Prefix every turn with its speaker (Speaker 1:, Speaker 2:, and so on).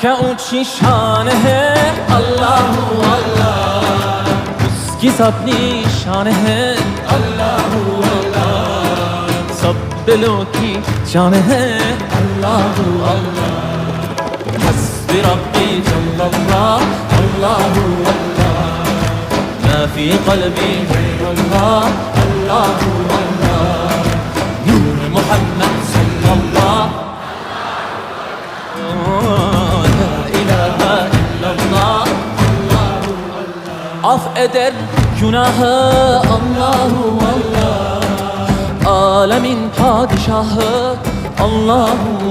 Speaker 1: क्या ऊंची शान है अल्लाह अल्लाह, उसकी अपनी शान है अल्लाह अल्लाह, सब दिलों की जान है अल्लाह अल्लाह। हस्बी रब्बी जल्लल्लाह अल्लाह अल्लाह, मा फी क़ल्बी गैरुल्लाह अल्लाह अल्लाह, नूर मुहम्मद सल्लल्लाह af eder günahı Allahu Allah, alemin padişahı Allahu